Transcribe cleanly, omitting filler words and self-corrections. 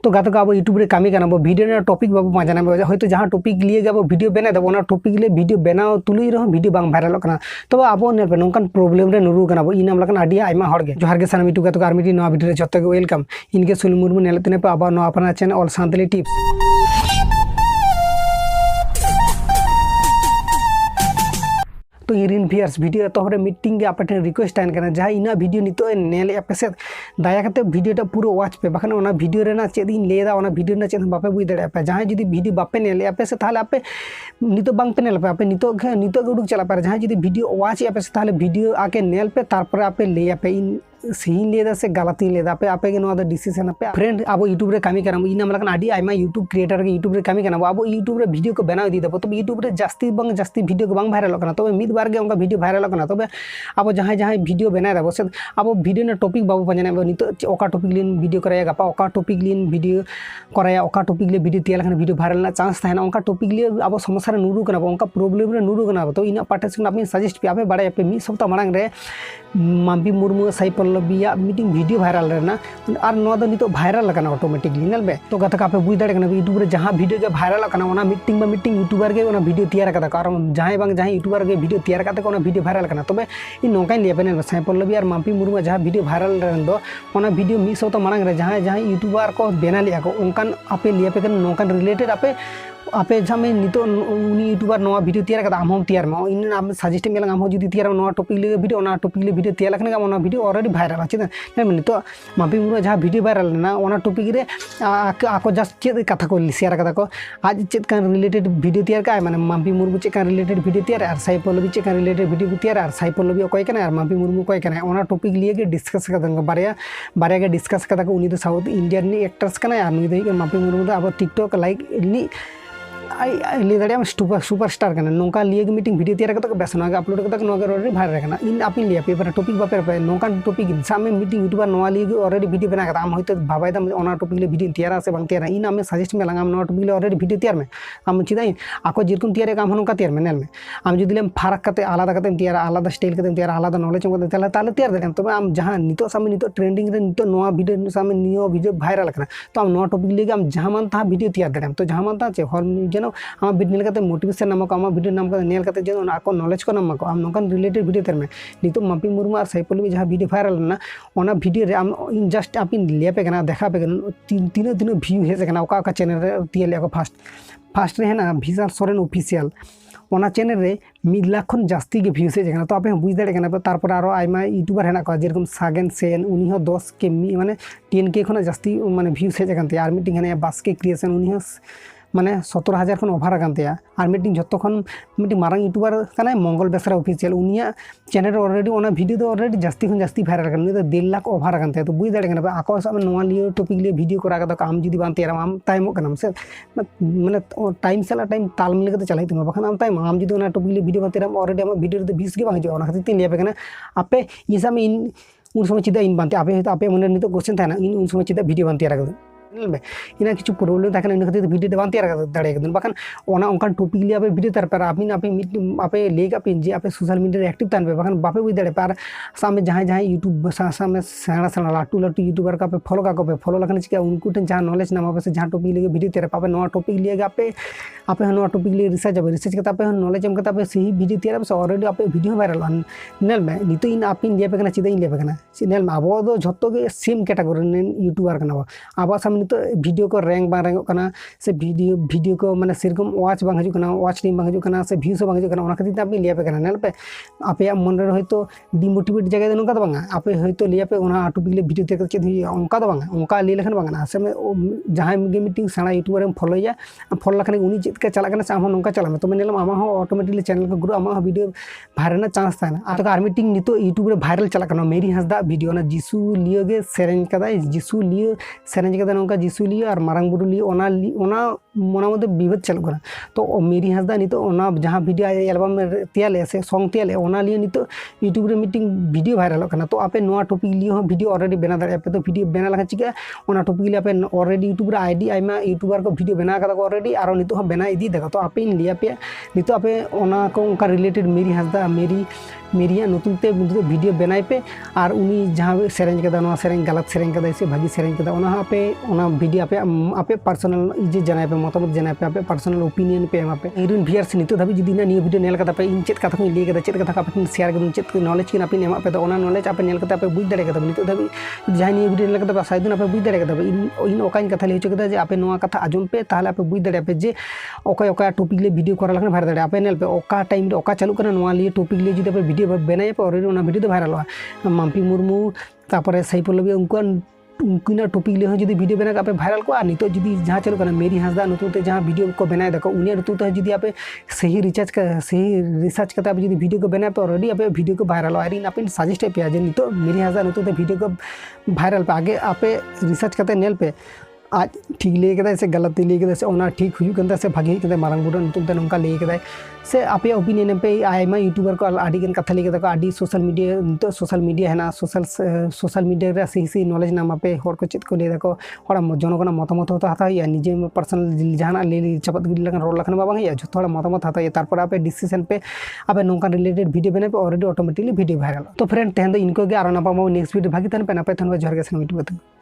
तो गाते को अब यूट्यूब रे कमी करना वीडियो टॉपिक बाबू पाँचाना हयतो जहाँ टॉपिक लिए अब वीडियो बनाए देबो टॉपिक लिए वीडियो बनाव तुलुई रहो वीडियो बांग वायरल करना तो अब नौकान प्रॉब्लम रे नुरु करना इन लगा आदि आयमा हर गे जोहार गे सानाम यूट्यूब गाते को आर मिटी नवा वीडियो रे जत्तो गे वेलकम इनके सुनील मुर्मू नेलते ने पे अब नवा अपना चैनल ऑल सानताली टिप्स तो इन भियर्स वीडियो तोहरे मीटिंग के आपे रिक्वेस्ट तहन करना जहाँ इना वीडियो नितो नेले पे से दया करते वीडियो पूरा वाच पे बाखन ओना वीडियो रेना चेद इन लेदा ओना वीडियो ना चेद बापे बुझ दाड़े पे जहाँ जुदी वीडियो बापे नेले पे से ताले आपे नितो बांग पे नेल पे आपे नितो उडुक चला पे जहाँ जुदी वीडियो वाच पे से ताले वीडियो आके नेल पे तारपर आपे ले पे इन सही लेदा से गलती लेदा पे आपे के डिसीजन पे फ्रेंड अब यूट्यूब रे कमी करना इन मतलब आदि आयमा यूट्यूब क्रिएटर के यूट्यूब रे कमी करना अब यूट्यूब रे वीडियो को बनाव दी दबो तो यूट्यूब रे जास्ती वीडियो को बांग वायरल करना तो मिद बार गे उनका वीडियो वायरल करना तबे अब जहाँ वीडियो बनाए दबो से अब वीडियो ने टॉपिक बाबू पांजाना नितो ओका टॉपिक लिन वीडियो कराया गपा ओका टॉपिक लिन वीडियो कराया ओका टॉपिक ले वीडियो तैयार लखन वीडियो वायरल ना चांस थाना उनका टॉपिक लिए अब समस्या रे नुरु करना उनका प्रॉब्लम रे नुरु करना तो इन पार्टिसिपेंट अपनी सजेस्ट पे आपे बड़े पे 1 सप्ताह मांग रे माम्पी मुर्मू साई पल्लबिया मीटिंग वीडियो वायरल रहना और नोआ दो नितो वायरल करना ऑटोमेटिकली नेल बे तो गत पे बुझ दाड़े यूट्यूब रे जहाँ वीडियो के वायरल करना ओना मीटिंग यूट्यूबर के ओना वीडियो तैयार करता कारण जहाँ यूट्यूबर के वीडियो तैयार करते ओना वीडियो वायरल करना तबे इन नौका लिया पे नेल साई पल्लबी और माम्पी मुर्मू जहाँ वीडियो वायरल रहन दो ओना वीडियो 1 सप्ताह मांग रे जहाँ यूट्यूबर को बेना लिया को उनकान आपे लिया पे नौकान रिलेटेड आपे जहाँ में नितो उनी यूट्यूबर नवा वीडियो तैयार करता आम तैयार में इन आप सजेस्ट में आम जुदी तैयार नवा टॉपिक ले वीडियो ओना टॉपिक ले वीडियो तैयार लखने ओना वीडियो ऑलरेडी वायरल चेदा नितो माम्पी मुर्मू जहाँ वीडियो वायरल ना ओना टॉपिक रे आको जस्ट चेद कथा को शेयर करता को आज चेद कान रिलेटेड वीडियो तैयार का माने माम्पी मुर्मू चेद कान रिलेटेड वीडियो तैयार और साई पल्लबी चेद कान रिलेटेड वीडियो तैयार और साई पल्लबी कोई कना और माम्पी मुर्मू कोई कना ओना टॉपिक लिए के डिस्कस करता बारे के डिस्कस करता को उनी तो साउथ इंडियन नि एक्टर्स कना और नुई दो माम्पी मुर्मू अब टिकटॉक लाइक नि ले दाड़े सुपरस्टार करना नौका लिए मीटिंग वीडियो तैयार करते बेस अपलोड करते ऑलरेडी वायरल करना इन आपी लिया पे टॉपिक बापे नौका टॉपिक सामने मीटिंग यूट्यूबर नवा लिए ऑलरेडी वीडियो बना करता आम हयतो भाबाय दाम ओना टॉपिक ले वीडियो तैयार से बांग तैयार इन आम सजेस्ट में लगा नवा टॉपिक ले ऑलरेडी वीडियो तैयार में आम चेदा आको जेरकम तैयार आम नौका तैयार में नेल में आम जुदी लेम फरक करते आलादा करते तैयार आलादा स्टाइल करते तैयार आलादा नॉलेज करते ताले तैयार दाड़े तबे आम जहाँ नितो सामने नितो ट्रेंडिंग रे नितो नवा वीडियो सामने नियो वीडियो वायरल करना तो आम नवा टॉपिक ले आम जहाँ मन ता वीडियो तैयार दाड़े तो जहाँ मन ता चे हर जेनो आम वीडियो मोटिवेशन नाम को वीडियो नाम नेल करते जो आको नॉलेज को नाम को आम नौकान रिलेटेड वीडियो तैयार में नितो माम्पी मुर्मू और साई पल्लबी जहाँ वीडियो वायरल ना ओना वीडियो रे आम इन जस्ट आप लिया पे करना देखा पे तीनों व्यू हेज करना ओका चैनल रे तैयार लिया को फास्ट रे है ना विशाल सोरेन ऑफिशियल ओना चैनल रे 1 लाख खन जास्ती के व्यूज हेज करना तो आपे बुझ दाड़े करना तारपर आरो आयमा यूट्यूबर है ना जेरकम सागेन सेन उनी हो 10 के माने 10K खन जास्ती माने व्यूज हेज करते और मीटिंग है बास्के क्रिएशन उनी हो माने 17,000 खन ओभार आकानते और मीटिंग जो खन मीटिंग मारंग यूट्यूबर कना मंगल बेसरा ऑफिशियल उनिया चैनल ऑलरेडी ओना वीडियो तो ऑलरेडी जास्ती खन जास्ती वायरल करना तो 1.5 लाख ओभार आकानते तो बुझ दाड़े करना आको सब नवा लिए टॉपिक लिए वीडियो करा का आम जुदी बान तैयार आम टाइम करना से माने टाइम साला टाइम ताल मिल के चलाई तुम बखान आम टाइम आम जुदी ओना टॉपिक लिए वीडियो बान तैयार ऑलरेडी आम वीडियो तो 20 के बांग जो ओना खातिर तीन लिया पे करना आपे ये सब इन उन समय चिदा इन बानते आपे आपे मन नितो क्वेश्चन था ना इन उन समय चिदा वीडियो बान तैयार कर इन किछु प्रॉब्लम था इन खातिर वीडियो बान तैयार दाड़े बाखान ओना उनकान टॉपिक लिए आपे वीडियो तैयार पर आपे लेगा पे जे आपे सोशल मीडिया एक्टिव तान पे बाखान बापे बुझ दाड़े पर सामने जहाँ यूट्यूब सामने सेना लाटू यूट्यूबर का पे फॉलो का पे फॉलो लखन चिका उनको जहाँ नॉलेज नाम से जहाँ टॉपिक लिए वीडियो तैयार पे नवा टॉपिक लिए आपे नवा टॉपिक लिए रिसर्च करते पे नॉलेज एम करते सही वीडियो तैयार से ऑलरेडी आपे वीडियो वायरल नेल में नितो इन आप लिया पे चेदा इन लिया पे नेल में अब दो झोतो के सेम कैटेगरी यूट्यूबर करना अब सामने तो वीडियो को रैंक बांग रैंक करना से वीडियो को माने सेरकम वाच बांग हजू करना वाच टाइम बांग हजू करना से व्यूज बांग हजू करना ओना खातिर आप लिया पे करना नेल पे आपे मन रे हयतो डिमोटिवेट जगह नोका बांगा आपे हयतो लिया पे ओना टॉपिक ले वीडियो तैयार चेद हुई ओनका बांगा ओनका ले लेखन बांगा से जहाँ गे मीटिंग सेना यूट्यूबर में फॉलोया फॉलो लखन उनी चेद के चला करना से आम नोका चला तो नेलम आमा हो ऑटोमेटिकली चैनल को ग्रो आमा वीडियो वायरल चांस था ना आर मीटिंग नितो यूट्यूब रे वायरल चला करना मेरी हंसदा वीडियो ना जिसु लियो गे सेरेंज कदा जिसु लियो सेरेंज कदा नोका जिसु लियो और मारंग बुरु लियो ओना मध्य विवाद चलू करना तो मेरी हंसदा नितो जहाँ वीडियो एल्बम में तैयार से सॉन्ग तैयार ओना लिए नितो यूट्यूब रे मीटिंग वीडियो वायरल करना तो आपे नवा टॉपिक लिए वीडियो ऑलरेडी बना दाड़े पे तो वीडियो बना लगा चिका ओना टॉपिक लिए आपे ऑलरेडी यूट्यूब रे आईडी आयमा यूट्यूबर को वीडियो बना का ऑलरेडी और नितो बना इदी देखा तो आपे लिया पे नितो आपे ओना को उनका रिलेटेड मेरी हंसदा मेरी मेरिया नतून ते वीडियो बनाए पे और उनी जहाँ सेरेंज कदा नोआ सेरेंज गलत सेरेंज कदा से भागी सेरेंज कदा ओना आपे ओना वीडियो आपे आपे पर्सनल इजे जनाए पे मतामत जनाए पे आपे पर्सनल ओपिनियन पे एमा पे इरुन भियर्स नितो धाबी जुदी ना नियो वीडियो नेल कदा पे इन चेत कथा को ले कदा चेत कथा आपे शेयर कदा चेत नॉलेज किन आपे एमा पे तो ओना नॉलेज आपे नेल कदा आपे बुझ दाड़े कदा नितो धाबी जहां नियो वीडियो नेल कदा साइदन आपे बुझ दाड़े कदा इन ओकाइन कथा ले चुकदा जे आपे नोआ कथा आजम पे ताहले आपे बुझ दाड़े पे जे ओका ओका टॉपिक ले वीडियो करा लखन भाइरल दाड़े आपे नेल पे ओका टाइम रे ओका चालू करना नोआ लिए टॉपिक ले जुदी आपे वीडियो बनाए पे ऑलरेडी ओना वीडियो तो भाइरल माम्पी मुर्मू तारपरे सैफुल्लभी उनका टॉपिक ले जुदी वीडियो बना आप भाइरल को नितो जुदी जहाँ चालू करना मेरी हांसदा नुतुते जहाँ वीडियो को बनाए देखो उन्हें नुतुते जुदी आप सही रिसर्च करते जुदी वीडियो को बनाए पे ऑलरेडी आप वीडियो को भाइरल और इन आप सजेस्ट पे जे नितो मेरी हांसदा नुतुते वीडियो को भाइरल पे आगे आप रिसर्च करते नेल पे आज ठीक ले कदा से गलत ले कदा से ओना ठीक हुई कंदा से भागी कदा मारंग बुडा नुतुम ते नोंका ले कदा से आपे ओपिनियन पे आयमा यूट्यूबर को आडी गन कथा ले कदा को आडी सोशल मीडिया है ना सोशल मीडिया रे सही नॉलेज नाम आपे होर को चेत को ले दको होड़ा जनगण मतामत होता हाता या निजे पर्सनल जहाना ले चपत गिरी लखन रोड लखन बाबा या जतो मतामत हाता तारपर आपे डिसीजन पे आपे नोंका रिलेटेड वीडियो बने पे ऑलरेडी ऑटोमेटिकली वीडियो भाइरल तो फ्रेंड तेहन दो इनको के आरो ना पामो नेक्स्ट वीडियो भागी तन पे ना पे थन जहर के सन यूट्यूब